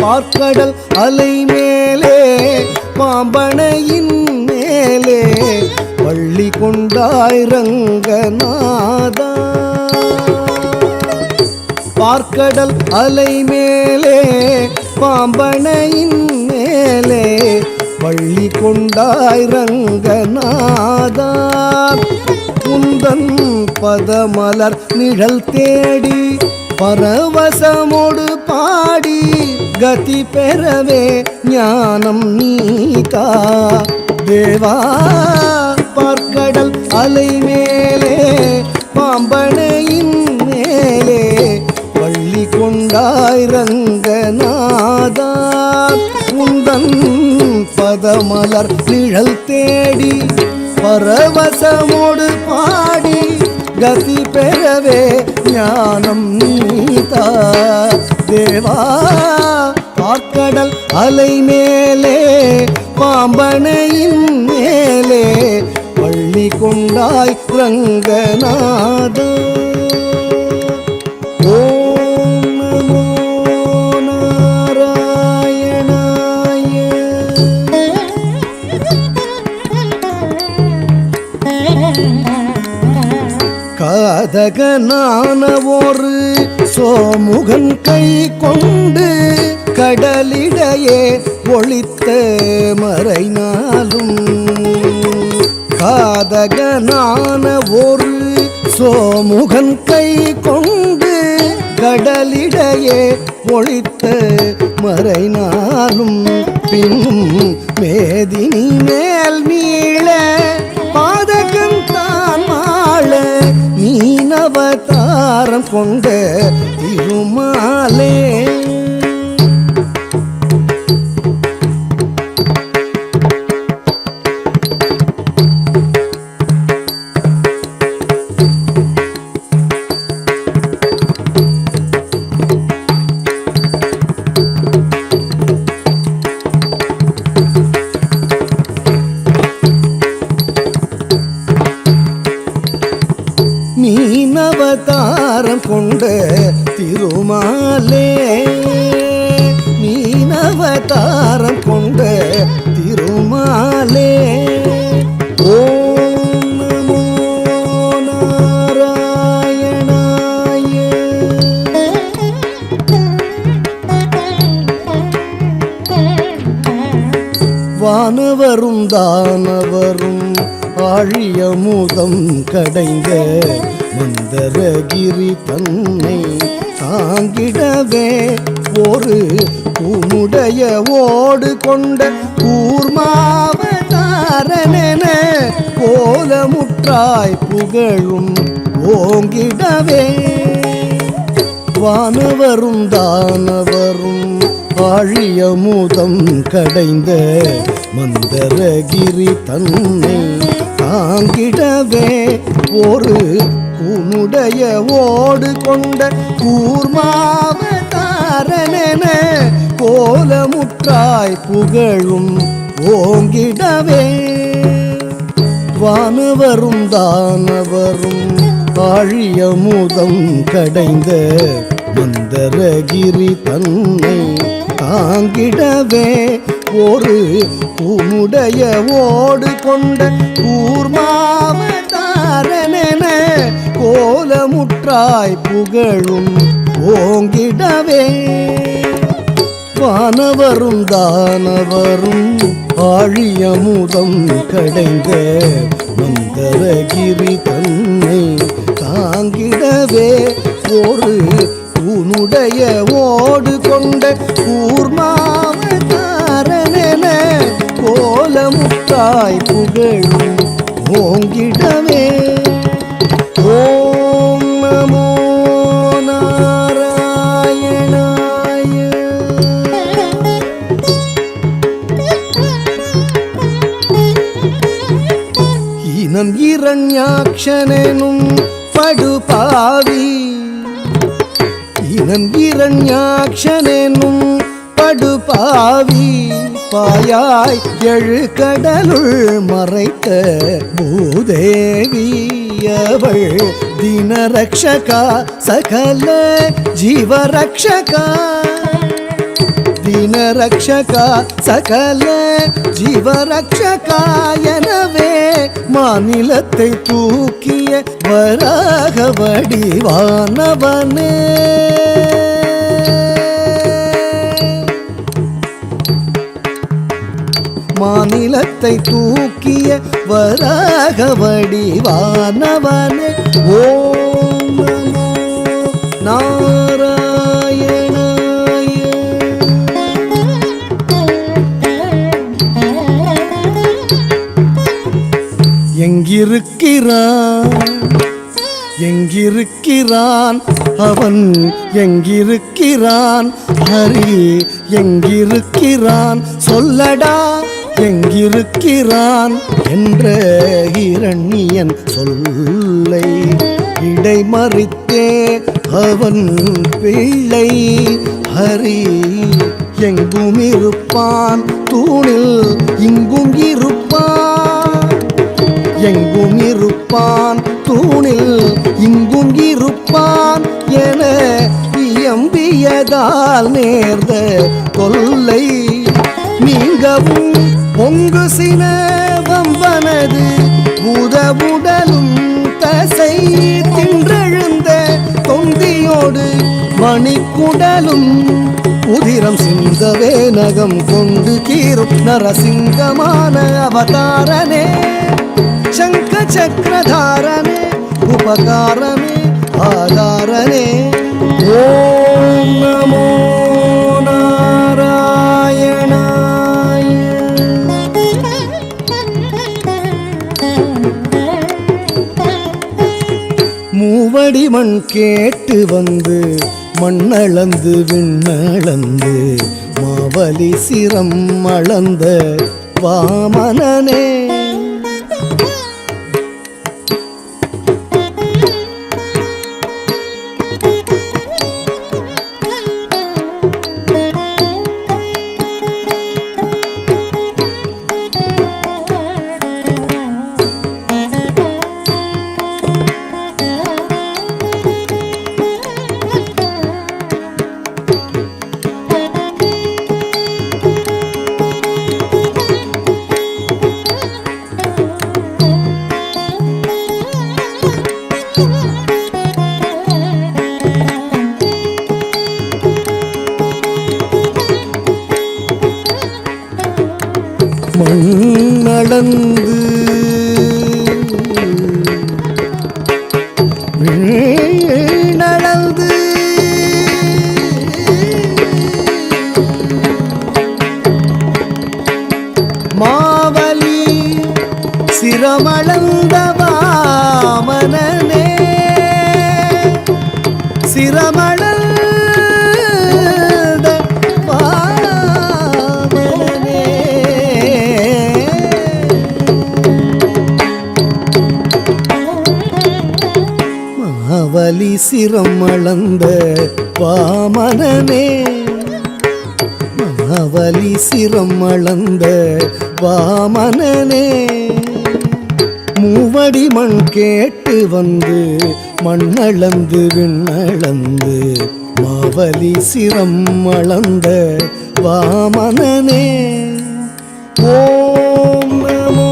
பார்க்கடல் அலை மேலே பாம்பனையின் மேலே பள்ளி கொண்டாய் ரங்கநாதா. பார்க்கடல் அலை மேலே பாம்பனையின் மேலே பள்ளி கொண்டாய் ரங்கநாதா. உந்தன் பதமலர் நிழல் தேடி பரவசமோடு பாடி கதி பெறவே ஞானம் நீதா தேவா. பார்க்கடல் அலை மேலே பாம்பனையின் மேலே பள்ளி கொண்டாய் ரங்கநாதா. உந்தன் பதமலர் நிழல் தேடி பரவசமோடு பாடி கதி பெறவே ஞானம் நீதா தேவா. பார்க்கடல் அலை மேலே பாம்பனையின் மேலே பள்ளி கொண்டாய் ரங்கநாதா. ஓம் நமோ நாராயணாய. காதகனான ஒரு சோமுகன் கை கொண்டு கடலிடையே ஒளித்த மறைநாளும். காதகனான ஒரு சோமுகன் கை கொண்டு கடலிடையே ஒளித்த மறைநாளும். பின்னும் மேதினி மேல் மீள பாதகன் தான் மாள மீனவதாரம் கொண்ட திருமாலே. மீனவதாரம் கொண்ட திருமாலே. மீனவதாரம் கொண்ட திருமாலே. ஓம் நமோ நாராயணாய. வானவரும் தானவரும் ஆழியமுதம் கடைந்த மந்தரகிரி தன்னை தாங்கிடவே ஒரு உன்னுடைய ஓடு கொண்ட கூர்மாவதாரனென கோலமுற்றாய் புகழும் ஓங்கிடவே. வானவரும் தானவரும் ஆழியமுதம் கடைந்த மந்தரகிரி தன்னை தாங்கிடவே ஒரு உன்னுடைய ஓடு கொண்ட கூர்மாவதாரனென கோலமுற்றாய் புகழும் ஓங்கிடவே. வானவரும் தானவரும் ஆழியமுதம் கடைந்த மந்தரகிரி தன்னை தாங்கிடவே ஒரு உன்னுடைய ஓடு கொண்ட கூர்மாவதாரனென கோலமுற்றாய் புகழும் ஓங்கிடவே. வானவரும் தானவரும் ஆழியமுதம் கடைந்த மந்தரகிரி தன்னை தாங்கிடவே ஒரு உன்னுடைய ஓடு கொண்ட கூர்மாவதாரனென கோலமுத்தாய் புகழும் ஓங்கிடவே. ஓம் நமோ நாராயணாய. இனம் இரண்யாக்ஷனும் படுபாவி, இனம் இரண்யாக்ஷனும் படுபாவி பாயாய் எழு கடலுள் மறைத்த பூதேவி அவள் தினரக்ஷகா சகல ஜீவரக்ஷகா, தினரக்ஷகா சகல ஜீவரக்ஷகா எனவே மாநிலத்தை தூக்கிய வராக வடிவானவனே. மாநிலத்தை தூக்கிய வராக வடிவானவனே. ஓம் நமோ நாராயணாய. எங்கிருக்கிறான் எங்கிருக்கிறான் அவன் எங்கிருக்கிறான் ஹரி எங்கிருக்கிறான் சொல்லடா எங்கிருக்கிறான் என்ற இரண்யன் சொல்லை இடைமறித்தே அவன் பிள்ளை ஹரி எங்கும் இருப்பான் தூணில் இங்கும் இருப்பான், எங்கும் இருப்பான் தூணில் இங்கும் இருப்பான் என இயம்பியதால் நேர்ந்த கொல்லை நீங்கவும் பொங்கு சினவம்பனது பூதவுடலும் தசை தின்றெழுந்த தொந்தியோடு மணிக்குடலும் உதிரம் சிந்தவே நகம் கொண்டு கீரும் நரசிங்கமான அவதாரனே. சங்க சக்கரதாரனே உபகாரமே ஆதாரனே. ஓம் நமோ நாராயணாய. மூவடி மண் கேட்டு வந்து மண்ணளந்து விண்ணளந்து மாவலி சிரம் அளந்த வாமனனே. மண்ணளந்து வீணளந்து மாவலி சிரமளந்த வாமனனே. சிரமளந்த மாவலி சிரம் அளந்த வாமனனே. மாவலி சிரம் அளந்த வாமனனே. மூவடி மண் கேட்டு வந்து மண்ணளந்து விண்ணளந்து மாவலி சிரம் அளந்த வாமனனே. ஓம் நமோ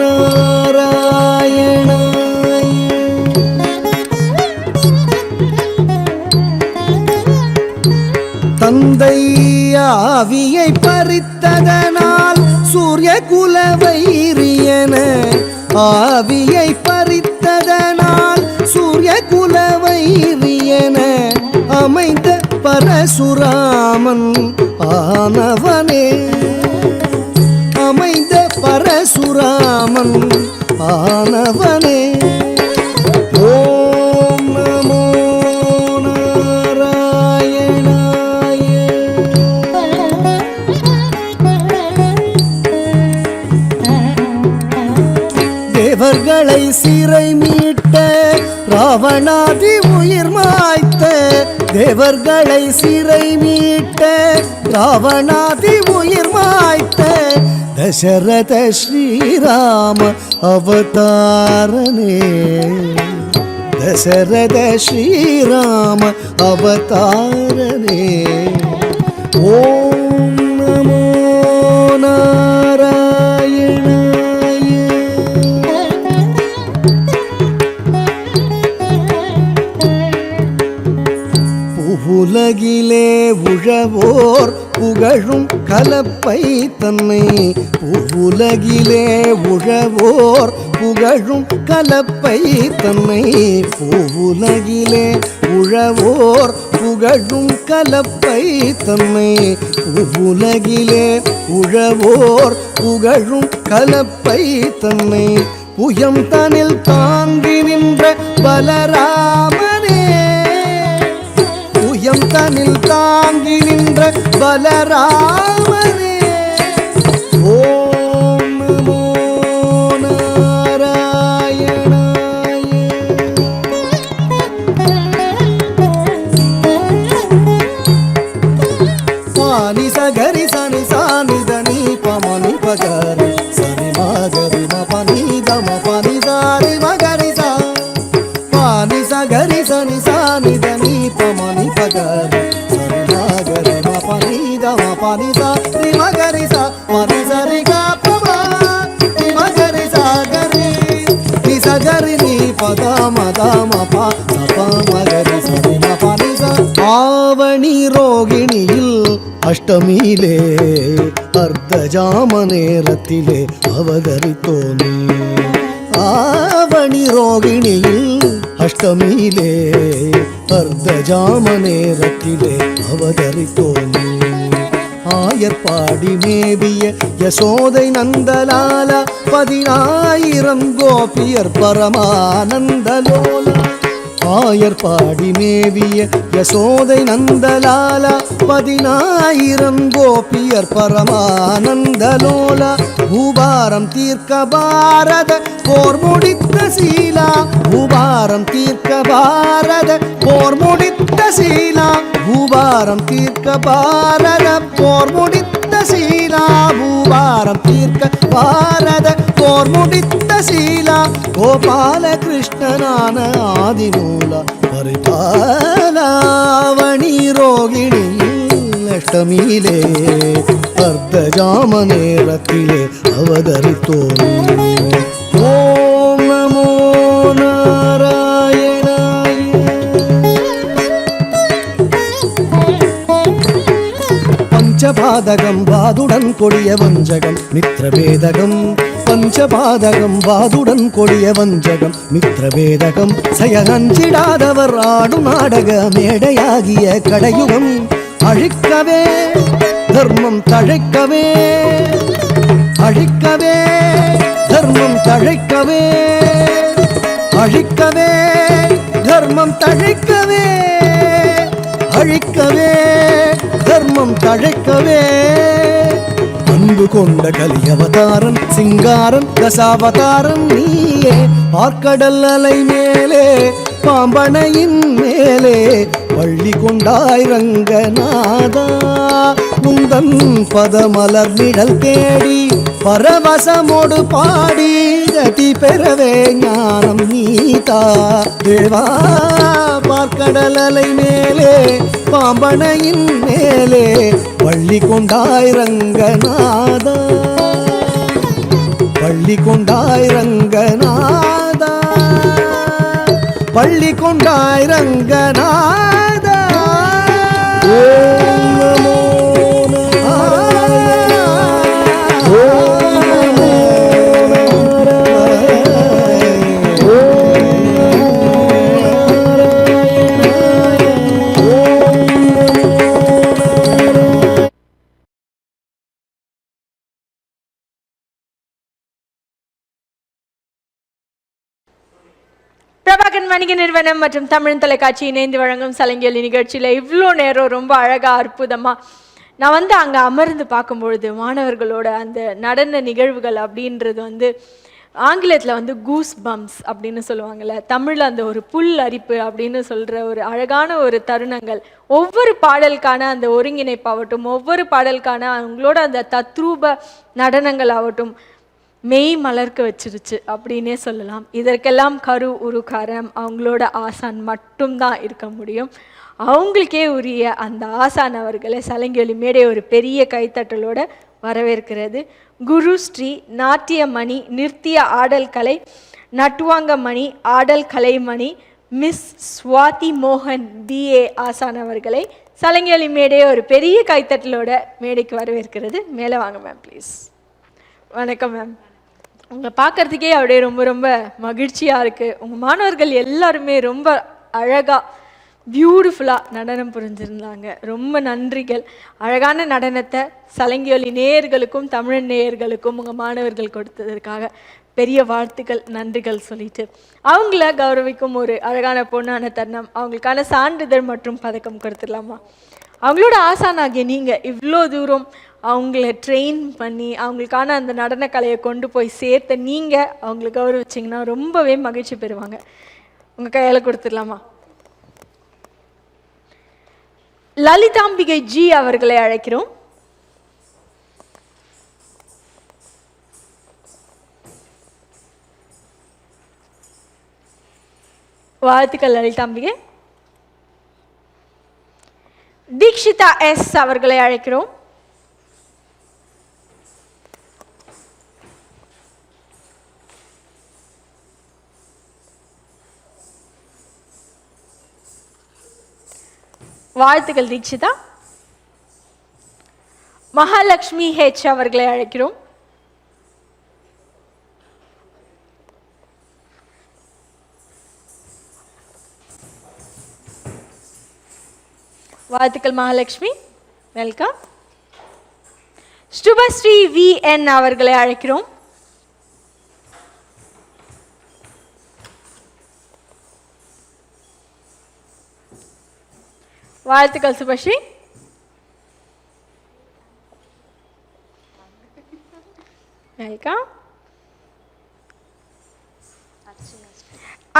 நாராயணாய. தந்தை ஆவியை பறித்ததனால் சூரிய குலவைரியன ஆவியை பறித்ததனால் சூரிய குலவைரியன அமைந்த பரசுராமன் ஆனவனே அமைந்த பரசுராமன் ஆனவனே ஓம் நமோ நாராயணாய. தேவர்களை சிறை மீட்ட ராவணாதி உயிர் மாய்த்த தேவர்களை சிறை மீட்ட ராவணாதி உயிர் மாய்த்த தசரத ஸ்ரீராம அவதாரனே தசரத ஸ்ரீராம அவதாரனே ஓம் நமோ நாராயணாய. உலகிலே உழவோர் புகழும் கலப்பை தன்னை உலகிலே உழவோர் புகழும் கலப்பை தன்னை உலகிலே உழவோர் புகழும் கலப்பை தன்னை உலகிலே உழவோர் புகழும் கலப்பை தன்னை புயம் தனில் தாங்கி நின்ற பலராமனே புயம் தனில் தாங்கி நின்ற பலராமனே ஓம் நமோ நாராயணாய. சானி சகரி சனி சானி தனி பமனி பகரி சரி மகரி மபனி தம பனி சாரி மகரி சா பானி சகரி சனி சானி தனி பமனி பகரி சரி மகரி மபனி தம பனி சாரி மகரி சா பனி சரி க பமா ni மகரி சாகரி ni சகரி ni பதம தம ப சப மகரி சரி மபனி சா. ஆவணி ரோகிணியில் அஷ்டமியிலே அர்த்தஜாம நேரத்திலே அவதரித்தோனே ஆவணி ரோகிணியில் அஷ்டமியிலே அர்த்தஜாம நேரத்திலே அவதரித்தோனே ஆயர்பாடி மேவிய யசோதை நந்தலால 10,000 கோபியர் பரமானந்தலோல ஆயர்பாடி மேவிய யசோதை நந்தலால 10,000 கோபியர் பரமானந்தலோல பூபாரம் தீர்க்க பாரத போர் முடித்த சீலா பூபாரம் தீர்க்க பாரத போர் முடித்த சீலா பூபாரம் தீர்க்க பாரத போர் முடித்த சீலா பூபாரம் தீர்க்க பாரத போர் முடித்த சீலா கோபால கிருஷ்ணனான ஆதிமூல பரிபாலாவணி ரோகிணியில் அஷ்டமியிலே அர்த்தஜாம நேரத்திலே அவதரித்தோனே ஓம் நமோ நாராயணாய. பஞ்சபாதகம் வாதுடன் கொடிய வஞ்சகம் மித்ரபேதகம் பஞ்சபாதகம் வாதுடன் கொடிய வஞ்சகம் மித்ரபேதகம் செயலஞ்சிடாதவர் ஆடும் நாடக மேடையாகிய கடையுகம் அழிக்கவே தர்மம் தழைக்கவே அழிக்கவே தர்மம் தழைக்கவே அழிக்கவே தர்மம் தழைக்கவே அழிக்கவே தர்மம் தழைக்கவே அன்பு கொண்ட கலியவதாரன் சிங்காரன் தசாவதாரன் நீயே பார்க்கடல் அலை மேலே பாம்பனையின் மேலே பள்ளி கொண்டாய் ரங்கநாதா முந்தன் பதமலர் நிழல் தேடி பரவசமோடு பாடி கதி பெறவே ஞானம் நீதா தேவா பார்க்கடல் அலை மேலே பாம்பனையின் மேலே பள்ளி கொண்டாய் ரங்கநாதா பள்ளி கொண்டாய் ரங்கநாதா பள்ளி கொண்டாய் ரங்கநாதா. ஓம் நமோ வணிக நிறுவனம் மற்றும் தமிழ் தொலைக்காட்சி இணைந்து வழங்கும் சலங்கேலி நிகழ்ச்சியில் இவ்வளோ நேரம் ரொம்ப அழகாக அற்புதமாக நான் அங்கே அமர்ந்து பார்க்கும்பொழுது மாணவர்களோட அந்த நடன நிகழ்வுகள் அப்படின்றது ஆங்கிலத்தில் கூஸ் பம்ப்ஸ் அப்படின்னு சொல்லுவாங்கள்ல, தமிழில் அந்த ஒரு புல் அரிப்பு அப்படின்னு சொல்கிற ஒரு அழகான ஒரு தருணங்கள், ஒவ்வொரு பாடலுக்கான அந்த ஒருங்கிணைப்பாகட்டும், ஒவ்வொரு பாடலுக்கான அவங்களோட அந்த தத்ரூப நடனங்கள் ஆகட்டும் மெய் மலர்க்க வச்சிருச்சு அப்படின்னே சொல்லலாம். இதற்கெல்லாம் உருக்காரம் அவங்களோட ஆசான் மட்டும்தான் இருக்க முடியும். அவங்களுக்கே உரிய அந்த ஆசான் அவர்களை சலங்கேலி மேடை ஒரு பெரிய கைத்தட்டலோட வரவேற்கிறது. குரு ஸ்ரீ நாட்டியமணி நிறுத்திய ஆடல் கலை நட்டுவாங்கமணி ஆடல் கலைமணி மிஸ் ஸ்வாதி மோகன் BA ஆசான் அவர்களை சலங்கேலி மேடையை ஒரு பெரிய கைத்தட்டலோட மேடைக்கு வரவேற்கிறது. மேலே வாங்க மேம் ப்ளீஸ். வணக்கம் மேம். உங்களை பார்க்குறதுக்கே அப்படியே ரொம்ப ரொம்ப மகிழ்ச்சியாக இருக்குது. உங்கள் மாணவர்கள் எல்லாருமே ரொம்ப அழகாக பியூட்டிஃபுல்லாக நடனம் புரிஞ்சிருந்தாங்க. ரொம்ப நன்றிகள். அழகான நடனத்தை சலங்கேலி நேயர்களுக்கும் தமிழ் நேயர்களுக்கும் உங்கள் மாணவர்கள் கொடுத்ததற்காக பெரிய வாழ்த்துக்கள் நன்றிகள் சொல்லிட்டு அவங்கள கௌரவிக்கும் ஒரு அழகான பொண்ணான தருணம். அவங்களுக்கான சான்றிதழ் மற்றும் பதக்கம் கொடுத்துடலாமா? அவங்களோட ஆசானாகிய நீங்கள் இவ்வளோ தூரம் அவங்கள ட்ரெயின் பண்ணி அவங்களுக்கான அந்த நடனக்கலையை கொண்டு போய் சேர்த்த நீங்கள் அவங்களை கௌரவிச்சிங்கன்னா ரொம்பவே மகிழ்ச்சி பெறுவாங்க. உங்கள் கையால் கொடுத்துடலாமா? லலிதாம்பிகை ஜி அவர்களை அழைக்கிறோம். வாழ்த்துக்கள் லலிதாம்பிகை. தீக்ஷிதா S அவர்களை அழைக்கிறோம். வாழ்த்துக்கள் தீக்ஷிதா. மகாலட்சுமி H அவர்களை அழைக்கிறோம். வாழ்த்துக்கள் மகாலட்சுமி, வெல்கம். ஸ்ருபஸ்ரீ VN அவர்களை அழைக்கிறோம். வாழ்த்துக்கள் சுபஸ்ரீ. வெல்கம்.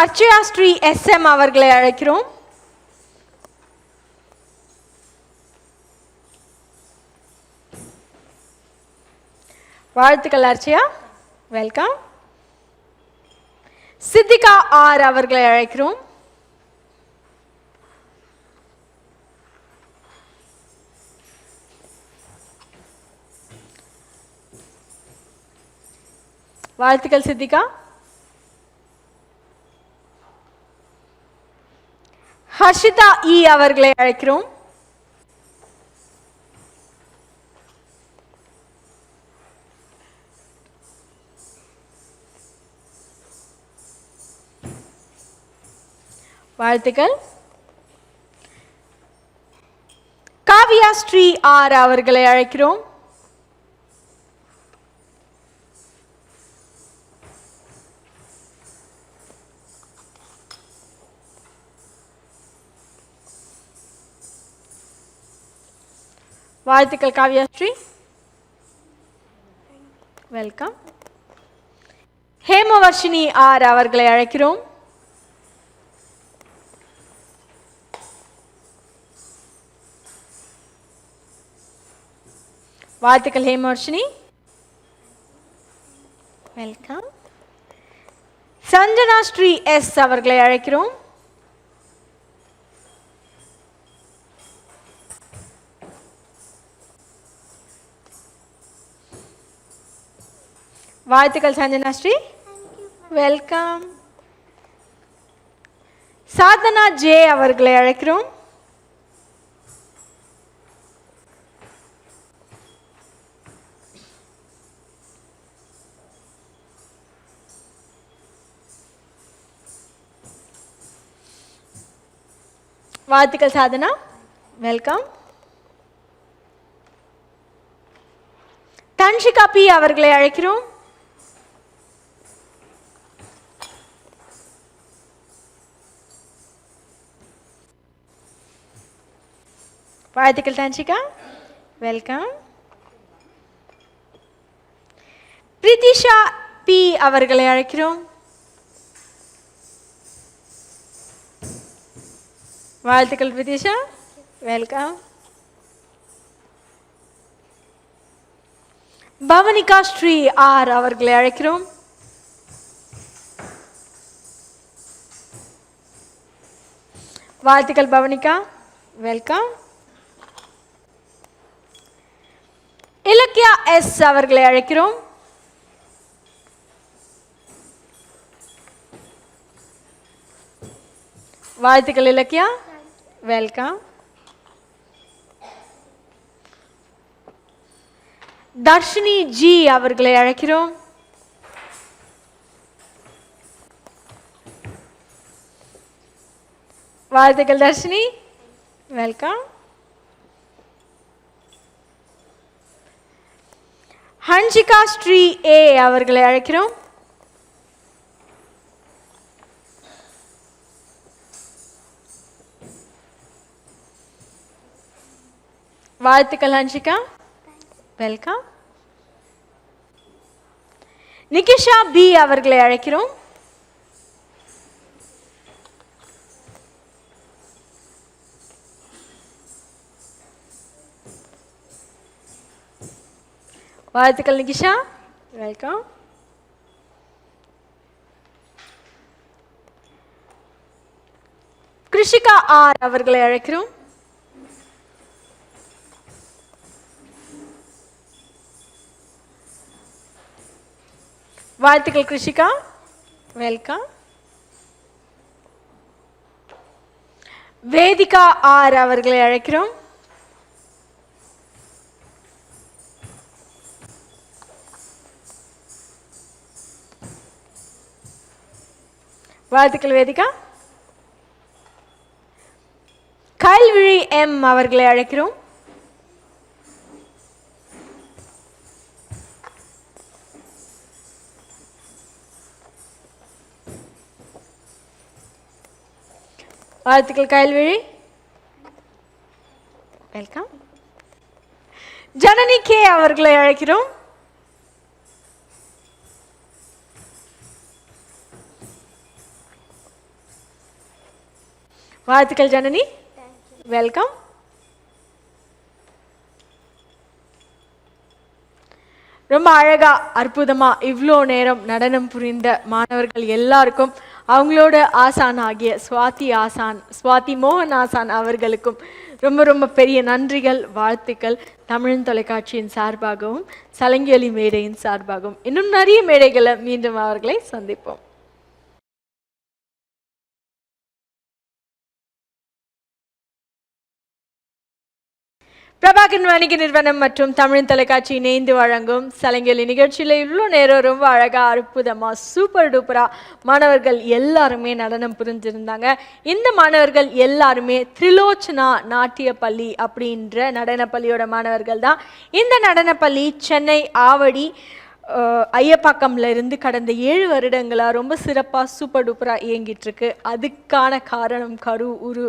அர்ச்சயா ஸ்ரீ SM அவர்களை அழைக்கிறோம். வாழ்த்துக்கள் அர்ச்சயா, வெல்கம். சித்திகா R அவர்களை அழைக்கிறோம். வாழ்த்துக்கள் சித்திகா. ஹர்ஷிதா E அவர்களை அழைக்கிறோம். வாழ்த்துக்கள். காவியா ஸ்ரீ R அவர்களை அழைக்கிறோம். வாழ்த்துக்கள் காவியா ஸ்ரீ, வெல்கம். ஹேமவர்ஷினி R அவர்களை அழைக்கிறோம். வாழ்த்துக்கள் ஹேமவர்ஷினி, வெல்கம். சஞ்சனா ஸ்ரீ S அவர்களை அழைக்கிறோம். வாழ்த்துக்கள் சஞ்சனா ஸ்ரீ, வெல்கம். சாதனா J அவர்களை அழைக்கிறோம். வாழ்த்துக்கள் சாதனா, வெல்கம். தன்ஷிகா P அவர்களை அழைக்கிறோம். வாழ்த்துக்கள் தான்சிகா, வெல்கம். பிரிதிஷா பி அவர்களை அழைக்கிறோம். வாழ்த்துக்கள் பிரிதிஷா, வெல்கம். பவனிகா ஸ்ரீ ஆர் அவர்களை அழைக்கிறோம். வாழ்த்துக்கள் பவனிகா, வெல்கம். இலக்கியா எஸ் அவர்களை அழைக்கிறோம். வாழ்த்துக்கள் இலக்கியா, வெல்கம். தர்ஷினி ஜி அவர்களை அழைக்கிறோம். வாழ்த்துக்கள் தர்ஷினி, வெல்கம். ஹன்ஷிகா ஸ்ரீ ஏ அவர்களை அழைக்கிறோம். வாழ்த்துக்கள் ஹன்ஷிகா, வெல்கம். நிகிஷா பி அவர்களை அழைக்கிறோம். வாழ்த்துக்கள் நிகிஷா, வெல்கம். கிருஷிகா ஆர் அவர்களை அழைக்கிறோம். வாழ்த்துக்கள் கிருஷிகா, வெல்கம். வேதிகா ஆர் அவர்களை அழைக்கிறோம். வாழ்த்துக்கள் வேதிகா. கல்விழி எம் அவர்களை அழைக்கிறோம். வாழ்த்துக்கள் கயல்விழி, வெல்கம். ஜனனி கே அவர்களை அழைக்கிறோம். வாழ்த்துக்கள் ஜனனி, வெல்கம். ரொம்ப அழகா அற்புதமா இவ்வளோ நேரம் நடனம் புரிந்த மாணவர்கள் எல்லாருக்கும் அவங்களோட ஆசான் ஆகிய சுவாதி மோகன் ஆசான் அவர்களுக்கும் ரொம்ப ரொம்ப பெரிய நன்றிகள், வாழ்த்துக்கள். தமிழ் தொலைக்காட்சியின் சார்பாகவும் சலங்கியொலி மேடையின் சார்பாகவும் இன்னும் நிறைய மேடைகளை மீண்டும் அவர்களை சந்திப்போம். பிரபாகரன் வணிக நிறுவனம் மற்றும் தமிழ் தொலைக்காட்சி இணைந்து வழங்கும் சலங்கியொலி நிகழ்ச்சியில் இவ்வளோ நேரம் ரொம்ப அழகா அற்புதமா சூப்பர் டூப்பரா மாணவர்கள் எல்லாருமே நடனம் புரிஞ்சிருந்தாங்க. இந்த மாணவர்கள் எல்லாருமே திரிலோச்சனா நாட்டிய பள்ளி அப்படின்ற நடனப்பள்ளியோட மாணவர்கள் தான். இந்த நடனப்பள்ளி சென்னை ஆவடி ஐயப்பாக்கம்ல இருந்து கடந்த 7 வருடங்களாக ரொம்ப சிறப்பாக சூப்பர் டூப்பராக இயங்கிட்டு இருக்கு. அதுக்கான காரணம் உரு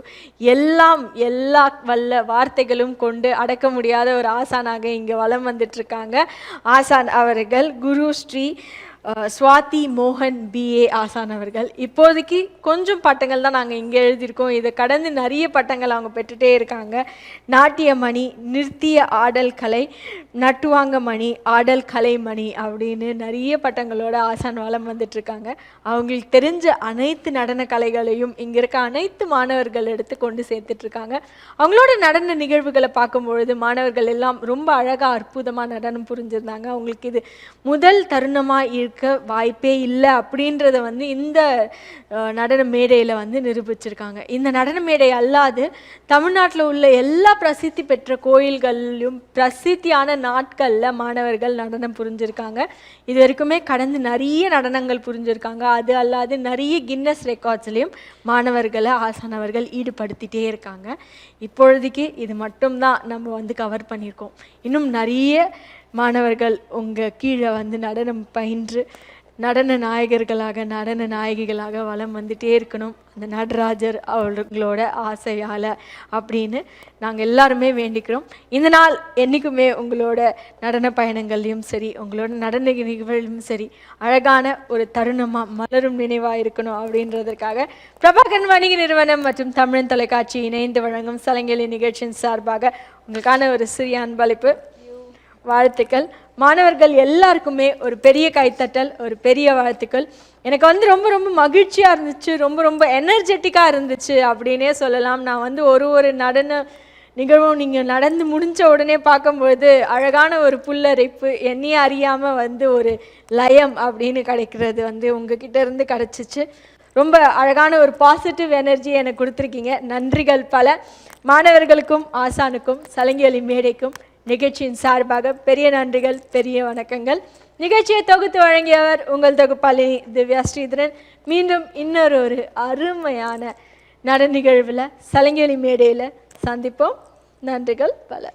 எல்லாம் எல்லா வல்ல வார்த்தைகளும் கொண்டு அடக்க முடியாத ஒரு ஆசானாக இங்கே வலம் வந்துட்டு இருக்காங்க. ஆசான் அவர்கள் குரு ஸ்ரீ சுவாதி மோகன் பிஏ ஆசான் அவர்கள். இப்போதைக்கு கொஞ்சம் பட்டங்கள் தான் நாங்கள் இங்கே எழுதியிருக்கோம். இதை கடந்து நிறைய பட்டங்கள் அவங்க பெற்றுட்டே இருக்காங்க. நாட்டியமணி, நிறுத்திய ஆடல் கலை, நட்டுவாங்க மணி, ஆடல் கலை மணி அப்படின்னு நிறைய பட்டங்களோட ஆசான் வலம் வந்துட்டுருக்காங்க. அவங்களுக்கு தெரிஞ்ச அனைத்து நடன கலைகளையும் இங்கே இருக்க அனைத்து மாணவர்கள் எடுத்து கொண்டு சேர்த்துட்ருக்காங்க. அவங்களோட நடன நிகழ்வுகளை பார்க்கும்பொழுது மாணவர்கள் எல்லாம் ரொம்ப அழகாக அற்புதமாக நடனம் புரிஞ்சிருந்தாங்க. அவங்களுக்கு இது முதல் தருணமாக இருக்க வாய்ப்பே இல்லை அப்படின்றத வந்து இந்த நடன மேடையில் வந்து நிரூபிச்சிருக்காங்க. இந்த நடன மேடை அல்லாது தமிழ்நாட்டில் உள்ள எல்லா பிரசித்தி பெற்ற கோயில்களிலும் பிரசித்தியான நாட்களில் மாணவர்கள் நடனம் புரிஞ்சிருக்காங்க. இது வரைக்குமே கடந்து நிறைய நடனங்கள் புரிஞ்சிருக்காங்க. அது அல்லாது நிறைய கின்னஸ் ரெக்கார்ட்ஸ்லையும் மாணவர்களை ஆசானவர்கள் ஈடுபடுத்திகிட்டே இருக்காங்க. இப்பொழுதைக்கு இது மட்டும்தான் நம்ம வந்து கவர் பண்ணியிருக்கோம். இன்னும் நிறைய மாணவர்கள் உங்கள் கீழே வந்து நடனம் பயின்று நடன நாயகர்களாக நடன நாயகிகளாக வலம் வந்துட்டே இருக்கணும் அந்த நடராஜர் அவர்களோட ஆசையால் அப்படின்னு நாங்கள் எல்லாருமே வேண்டிக்கிறோம். இந்த நாள் என்றைக்குமே உங்களோட நடன பயணங்கள்லையும் சரி, உங்களோட நடன நிகழ்வுகளும் சரி, அழகான ஒரு தருணமாக மலரும் நினைவாக இருக்கணும் அப்படின்றதற்காக பிரபாகரன் வணிக நிறுவனம் மற்றும் தமிழன் தொலைக்காட்சி இணைந்து வழங்கும் சலங்கெலி நிகழ்ச்சியின் சார்பாக உங்களுக்கான ஒரு சிறிய அன்பளிப்பு. வாழ்த்துக்கள். மாணவர்கள் எல்லாருக்குமே ஒரு பெரிய கைத்தட்டல், ஒரு பெரிய வாழ்த்துக்கள். எனக்கு வந்து ரொம்ப ரொம்ப மகிழ்ச்சியாக இருந்துச்சு, ரொம்ப எனர்ஜெட்டிக்காக இருந்துச்சு அப்படின்னே சொல்லலாம். நான் ஒரு நடன நிகழ்வும் நீங்கள் நடந்து முடிஞ்ச உடனே பார்க்கும்பொழுது அழகான ஒரு புல்லரிப்பு, என்னையே அறியாமல் ஒரு லயம் அப்படின்னு கிடைக்கிறது உங்ககிட்ட இருந்து கிடச்சிச்சு. ரொம்ப அழகான ஒரு பாசிட்டிவ் எனர்ஜி எனக்கு கொடுத்துருக்கீங்க. நன்றிகள் பல. மாணவர்களுக்கும் ஆசானுக்கும் சலங்கெலி மேடைக்கும் நிகழ்ச்சியின் சார்பாக பெரிய நன்றிகள், பெரிய வணக்கங்கள். நிகழ்ச்சியை தொகுத்து வழங்கியவர் உங்கள் தொகுப்பாளினி திவ்யா ஸ்ரீதரன். மீண்டும் இன்னொரு அருமையான நட நிகழ்வில் சலங்கெலி மேடையில் சந்திப்போம். நன்றிகள் பல.